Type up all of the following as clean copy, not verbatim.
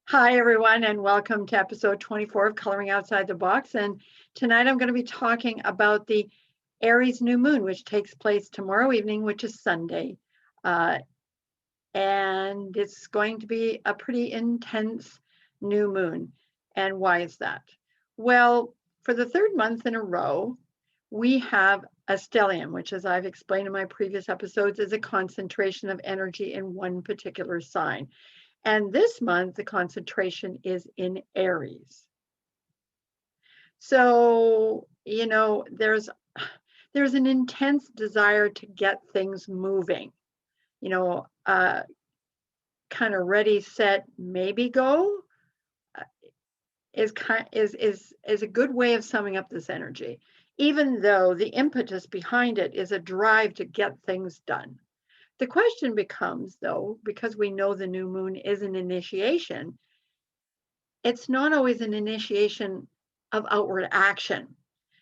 Hi, everyone, and welcome to episode 24 of Coloring Outside the Box. And tonight I'm going to be talking about the Aries new moon, which takes place tomorrow evening, which is Sunday. And it's going to be a pretty intense new moon. And why is that? Well, for the third month in a row, we have a stellium, which, as I've explained in my previous episodes, is a concentration of energy in one particular sign. And this month, the concentration is in Aries. So, there's an intense desire to get things moving, kind of ready, set, maybe go is a good way of summing up this energy, even though the impetus behind it is a drive to get things done. The question becomes, though, because we know the new moon is an initiation, it's not always an initiation of outward action.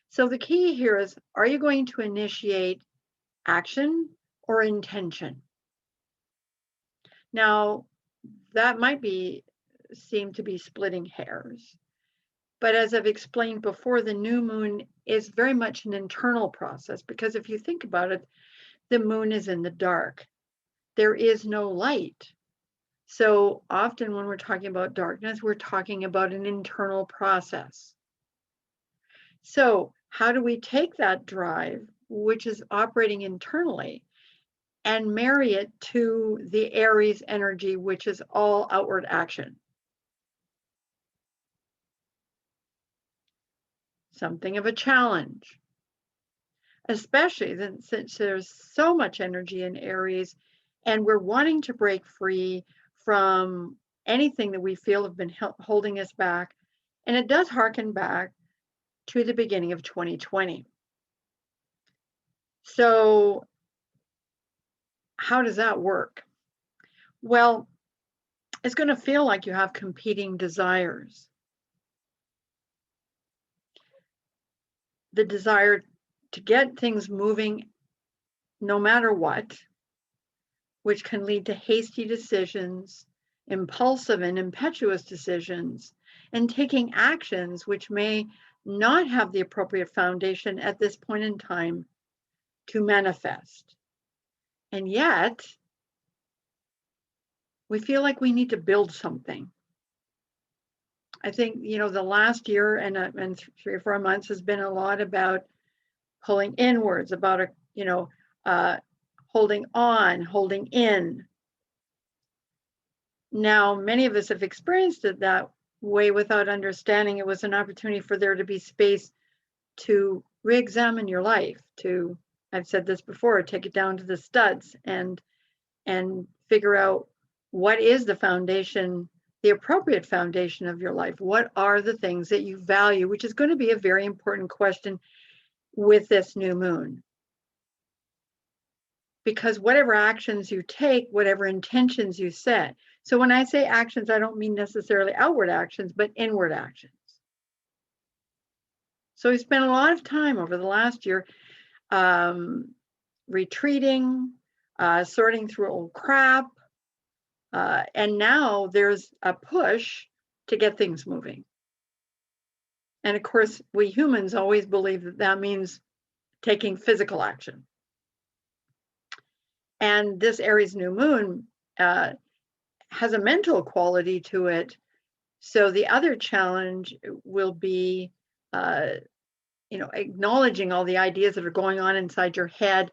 So the key here is, are you going to initiate action or intention? Now, that might seem to be splitting hairs. But as I've explained before, the new moon is very much an internal process, because if you think about it, the moon is in the dark. There is no light. So often when we're talking about darkness, we're talking about an internal process. So how do we take that drive, which is operating internally, and marry it to the Aries energy, which is all outward action? Something of a challenge, especially since there's so much energy in Aries and we're wanting to break free from anything that we feel have been holding us back. And it does harken back to the beginning of 2020. So how does that work? Well, it's going to feel like you have competing desires. The desire to get things moving no matter what, which can lead to hasty decisions, impulsive and impetuous decisions, and taking actions which may not have the appropriate foundation at this point in time to manifest. And yet, we feel like we need to build something. I think, the last year and 3 or 4 months has been a lot about pulling inwards, about, holding on, holding in. Now, many of us have experienced it that way without understanding it was an opportunity for there to be space to re-examine your life, to, I've said this before, take it down to the studs and figure out what is the foundation, the appropriate foundation of your life. What are the things that you value, which is going to be a very important question with this new moon. Because whatever actions you take, whatever intentions you set. So when I say actions, I don't mean necessarily outward actions, but inward actions. So we spent a lot of time over the last year retreating, sorting through old crap, and now there's a push to get things moving. And of course, we humans always believe that that means taking physical action. And this Aries new moon has a mental quality to it. So the other challenge will be, acknowledging all the ideas that are going on inside your head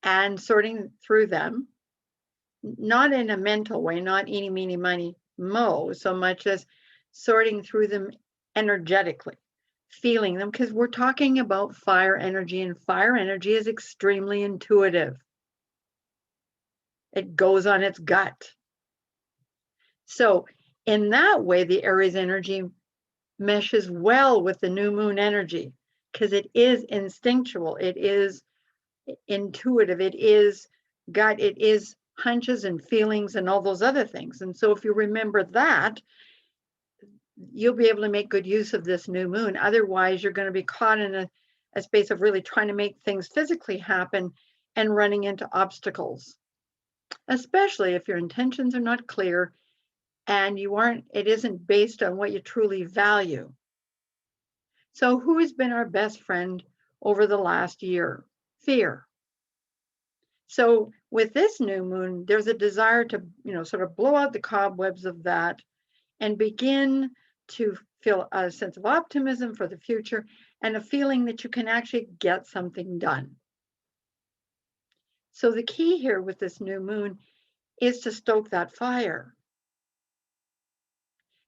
and sorting through them, not in a mental way, not eeny, meeny, miny, mo, so much as sorting through them energetically, feeling them, because we're talking about fire energy, and fire energy is extremely intuitive. It goes on its gut. So in that way, the Aries energy meshes well with the new moon energy, because it is instinctual, it is intuitive, it is gut, it is hunches and feelings and all those other things. And so if you remember that, you'll be able to make good use of this new moon. Otherwise, you're going to be caught in a space of really trying to make things physically happen and running into obstacles, especially if your intentions are not clear and it isn't based on what you truly value. So who has been our best friend over the last year? Fear. So with this new moon, there's a desire to, sort of blow out the cobwebs of that and begin to feel a sense of optimism for the future and a feeling that you can actually get something done. So the key here with this new moon is to stoke that fire.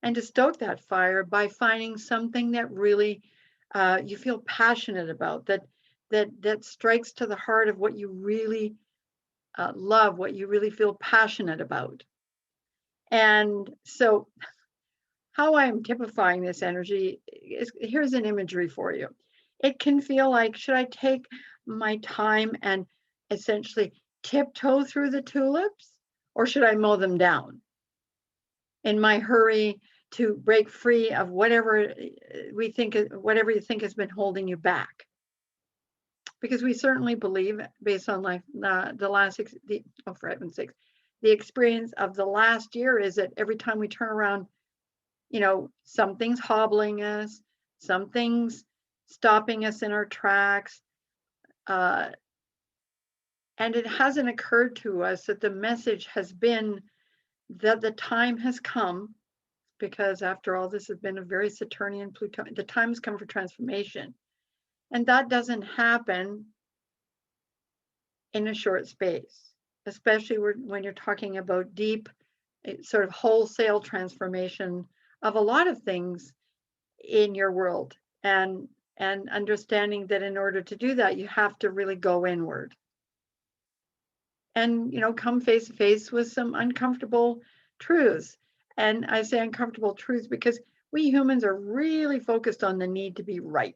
And to stoke that fire by finding something that really you feel passionate about, that strikes to the heart of what you really love, what you really feel passionate about. And so how I'm typifying this energy is, here's an imagery for you. It can feel like, should I take my time and essentially tiptoe through the tulips, or should I mow them down in my hurry to break free of whatever whatever you think has been holding you back? Because we certainly believe, based on like the last for heaven's sakes, the experience of the last year is that every time we turn around, something's hobbling us, something's stopping us in our tracks. And it hasn't occurred to us that the message has been that the time has come, because after all, this has been a very Saturnian Plutonian, the time has come for transformation. And that doesn't happen in a short space, especially when you're talking about deep, sort of wholesale transformation of a lot of things in your world, and understanding that in order to do that, you have to really go inward and come face to face with some uncomfortable truths. And I say uncomfortable truths because we humans are really focused on the need to be right.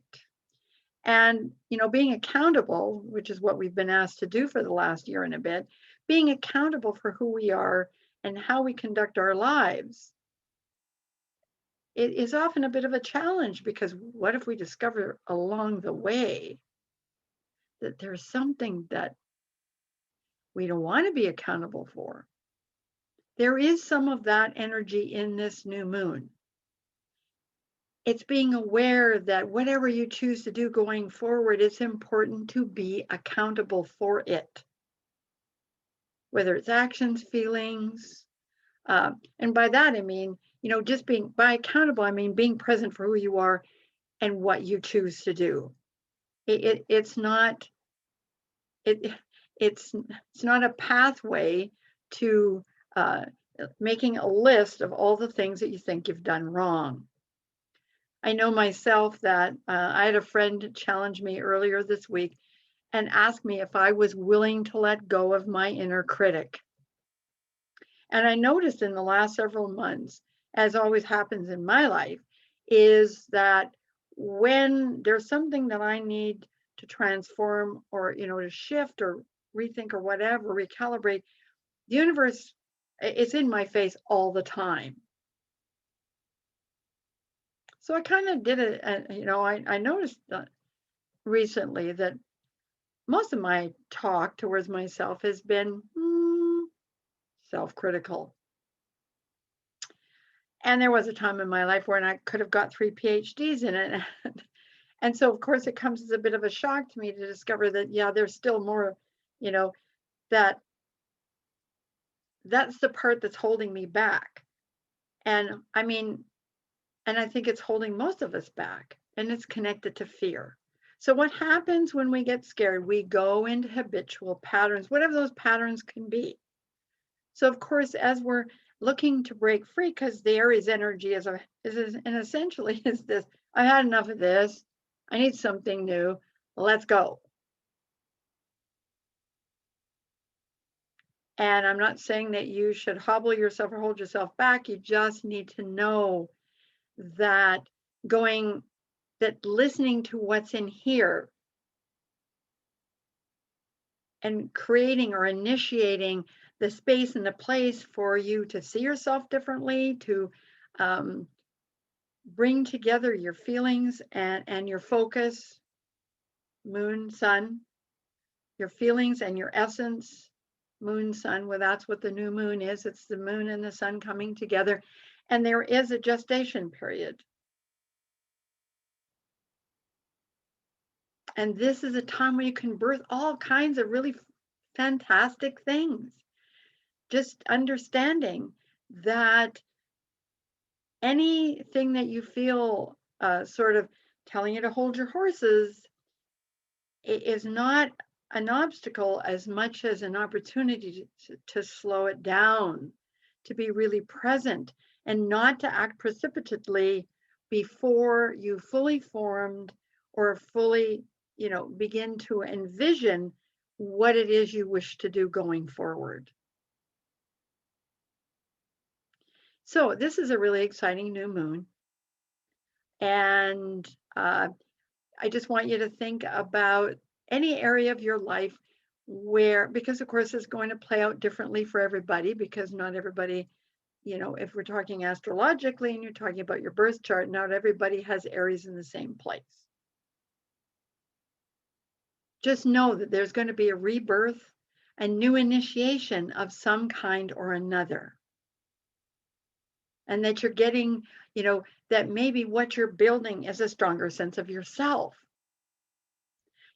And being accountable, which is what we've been asked to do for the last year and a bit, being accountable for who we are and how we conduct our lives, it is often a bit of a challenge, because what if we discover along the way that there's something that we don't want to be accountable for? There is some of that energy in this new moon. It's being aware that whatever you choose to do going forward, it's important to be accountable for it, whether it's actions, feelings. And by that, I mean, just by accountable, I mean being present for who you are and what you choose to do. It's not a pathway to making a list of all the things that you think you've done wrong. I know myself that I had a friend challenge me earlier this week and ask me if I was willing to let go of my inner critic. And I noticed in the last several months, as always happens in my life, is that when there's something that I need to transform, or to shift or rethink or whatever, recalibrate, the universe is in my face all the time. So I kind of did it, and I noticed recently that most of my talk towards myself has been self-critical. And there was a time in my life when I could have got 3 PhDs in it. And so, of course, it comes as a bit of a shock to me to discover that, yeah, there's still more, that that's the part that's holding me back. And I mean, and I think it's holding most of us back, and it's connected to fear. So what happens when we get scared? We go into habitual patterns, whatever those patterns can be. So of course, as we're looking to break free, because the Aries energy is and essentially is this: I had enough of this. I need something new. Let's go. And I'm not saying that you should hobble yourself or hold yourself back. You just need to know that listening to what's in here and creating or initiating the space and the place for you to see yourself differently, to bring together your feelings and your focus, moon, sun, your feelings and your essence, moon, sun. Well, that's what the new moon is. It's the moon and the sun coming together. And there is a gestation period. And this is a time where you can birth all kinds of really fantastic things. Just understanding that anything that you feel sort of telling you to hold your horses is not an obstacle as much as an opportunity to slow it down, to be really present and not to act precipitately before you fully formed or fully, begin to envision what it is you wish to do going forward. So this is a really exciting new moon. And I just want you to think about any area of your life where, because of course it's going to play out differently for everybody, because not everybody, if we're talking astrologically and you're talking about your birth chart, not everybody has Aries in the same place. Just know that there's going to be a rebirth, a new initiation of some kind or another. And that you're getting, that maybe what you're building is a stronger sense of yourself.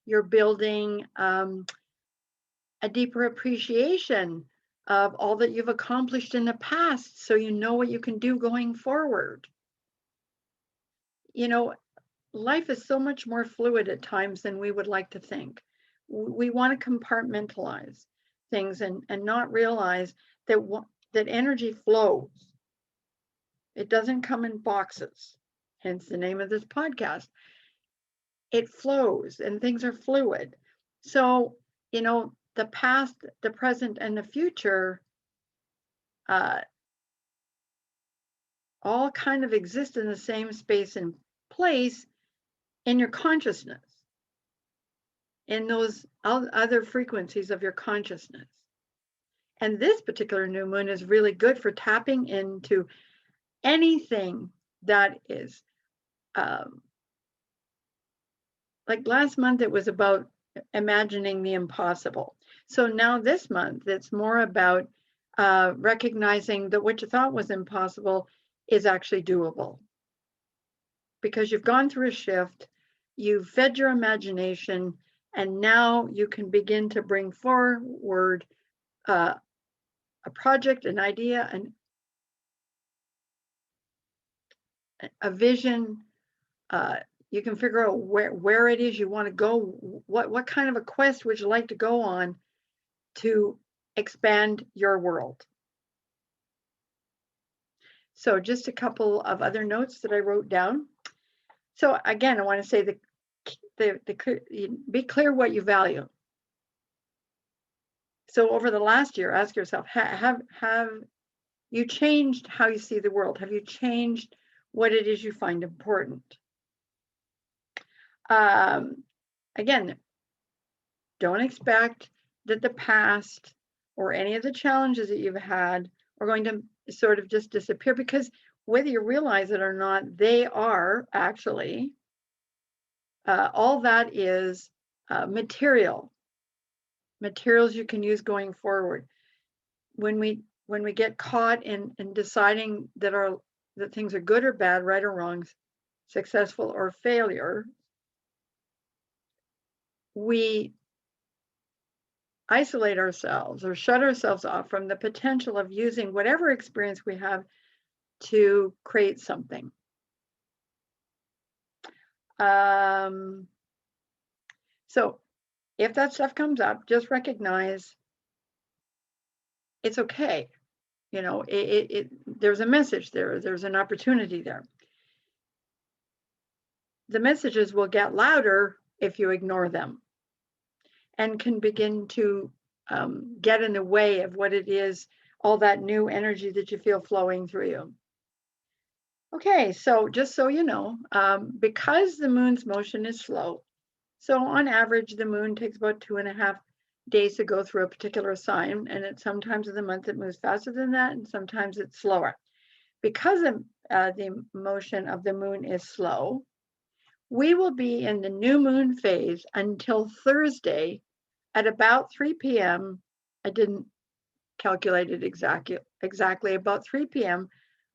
You're building a deeper appreciation of all that you've accomplished in the past, so you know what you can do going forward. Life is so much more fluid at times than we would like to think. We want to compartmentalize things and not realize that energy flows. It doesn't come in boxes, hence the name of this podcast. It flows and things are fluid. So, the past, the present, and the future all kind of exist in the same space and place in your consciousness, in those other frequencies of your consciousness. And this particular new moon is really good for tapping into anything that is, like last month, it was about imagining the impossible. So now this month, it's more about recognizing that what you thought was impossible is actually doable. Because you've gone through a shift, you've fed your imagination, and now you can begin to bring forward a project, an idea, a vision. You can figure out where it is you want to go. What kind of a quest would you like to go on to expand your world? So just a couple of other notes that I wrote down. So again, I want to say be clear what you value. So over the last year, ask yourself, have you changed how you see the world? Have you changed what it is you find important? Again, don't expect that the past or any of the challenges that you've had are going to sort of just disappear, because whether you realize it or not, they are actually, all that is materials you can use going forward. When we get caught in deciding that things are good or bad, right or wrong, successful or failure, we isolate ourselves or shut ourselves off from the potential of using whatever experience we have to create something. So if that stuff comes up, just recognize it's okay. There's a message there. There's an opportunity there. The messages will get louder if you ignore them, and can begin to get in the way of what it is, all that new energy that you feel flowing through you. Okay, so just so you know, because the moon's motion is slow, so on average, the moon takes about 2.5 days to go through a particular sign, and sometimes in the month it moves faster than that, and sometimes it's slower. Because the motion of the moon is slow, we will be in the new moon phase until Thursday at about 3 p.m. I didn't calculated exactly about 3 p.m.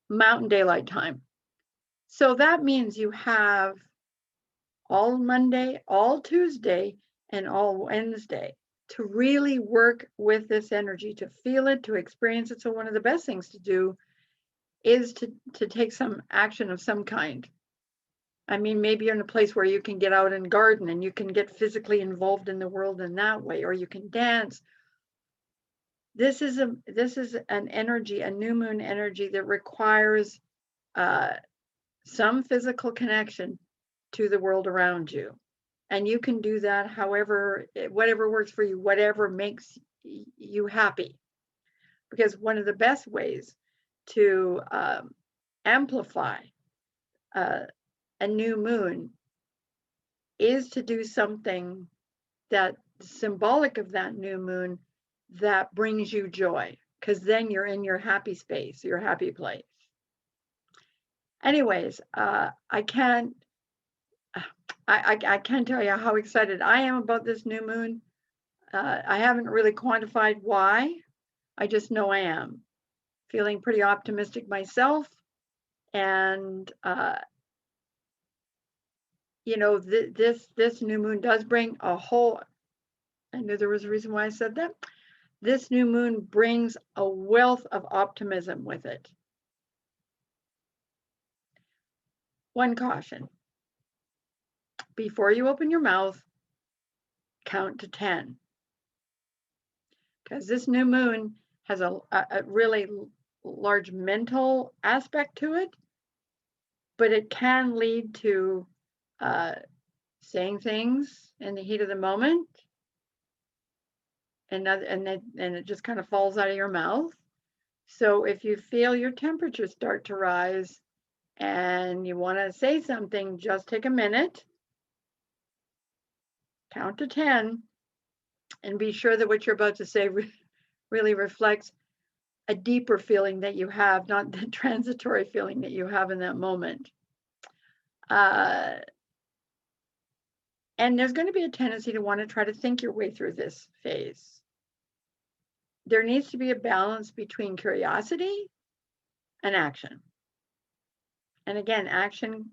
Mountain Daylight Time. So that means you have all Monday, all Tuesday, and all Wednesday to really work with this energy, to feel it, to experience it. So one of the best things to do is to take some action of some kind. I mean, maybe you're in a place where you can get out and garden and you can get physically involved in the world in that way, or you can dance. This is an energy, a new moon energy that requires some physical connection to the world around you. And you can do that however, whatever works for you, whatever makes you happy. Because one of the best ways to amplify a new moon is to do something that symbolic of that new moon that brings you joy, because then you're in your happy space, your happy place. Anyways, I can't tell you how excited I am about this new moon. I haven't really quantified why. I just know I am feeling pretty optimistic myself. And, you know, this new moon does bring a whole, I knew there was a reason why I said that. This new moon brings a wealth of optimism with it. One caution: before you open your mouth, count to 10. Because this new moon has a really large mental aspect to it, but it can lead to saying things in the heat of the moment, and it just kind of falls out of your mouth. So if you feel your temperature start to rise and you want to say something, just take a minute, count to 10, and be sure that what you're about to say really reflects a deeper feeling that you have, not the transitory feeling that you have in that moment. And there's going to be a tendency to want to try to think your way through this phase. There needs to be a balance between curiosity and action. And again, action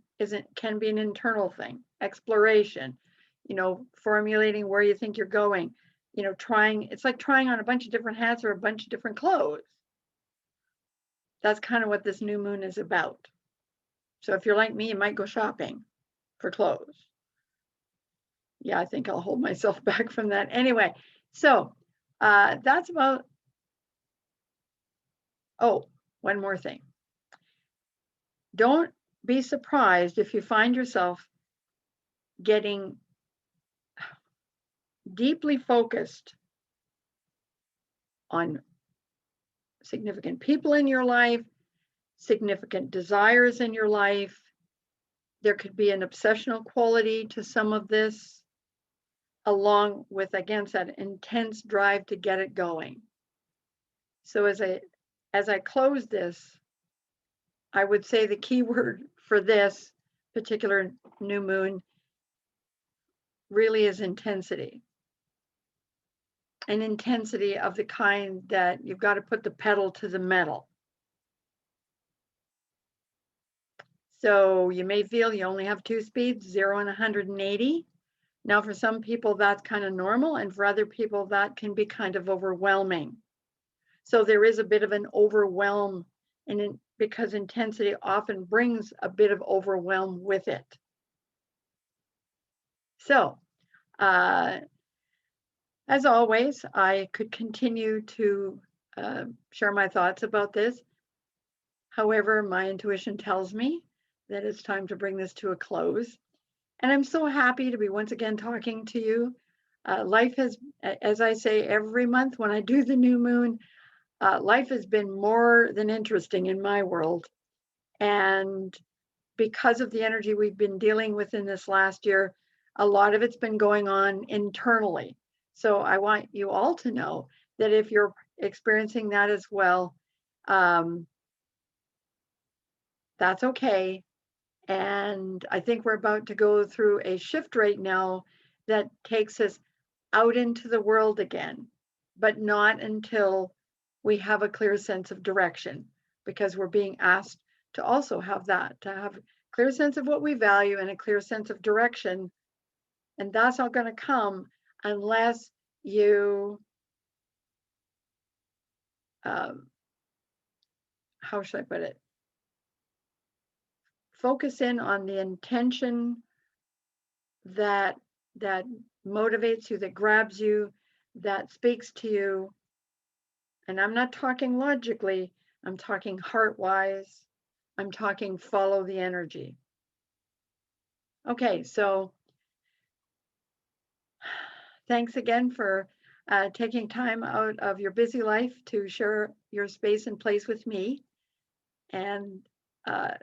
can be an internal thing, exploration, formulating where you think you're going, it's like trying on a bunch of different hats or a bunch of different clothes. That's kind of what this new moon is about. So if you're like me, you might go shopping for clothes. Yeah, I think I'll hold myself back from that. Anyway, so that's about, one more thing. Don't be surprised if you find yourself getting deeply focused on significant people in your life, significant desires in your life. There could be an obsessional quality to some of this, along with, again, that intense drive to get it going. So as I close this, I would say the key word for this particular new moon really is intensity. An intensity of the kind that you've got to put the pedal to the metal. So you may feel you only have two speeds, 0 and 180. Now, for some people, that's kind of normal, and for other people, that can be kind of overwhelming. So there is a bit of an overwhelm, because intensity often brings a bit of overwhelm with it. So, as always, I could continue to share my thoughts about this. However, my intuition tells me that it's time to bring this to a close. And I'm so happy to be once again talking to you. Life has, as I say every month when I do the new moon, life has been more than interesting in my world. And because of the energy we've been dealing with in this last year, a lot of it's been going on internally. So I want you all to know that if you're experiencing that as well, that's okay. And I think we're about to go through a shift right now that takes us out into the world again, but not until we have a clear sense of direction, because we're being asked to also have that, to have a clear sense of what we value and a clear sense of direction. And that's not going to come unless you, how should I put it? Focus in on the intention that that motivates you, that grabs you, that speaks to you. And I'm not talking logically, I'm talking heart-wise. I'm talking follow the energy. Okay, so thanks again for taking time out of your busy life to share your space and place with me. And I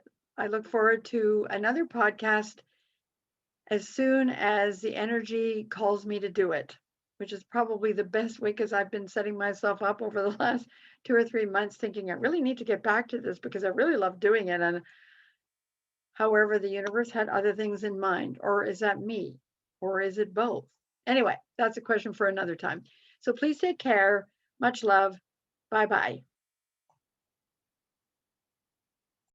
look forward to another podcast as soon as the energy calls me to do it, which is probably the best way, because I've been setting myself up over the last 2 or 3 months thinking I really need to get back to this because I really love doing it. And however, the universe had other things in mind. Or is that me? Or is it both? Anyway, that's a question for another time. So please take care. Much love. Bye bye.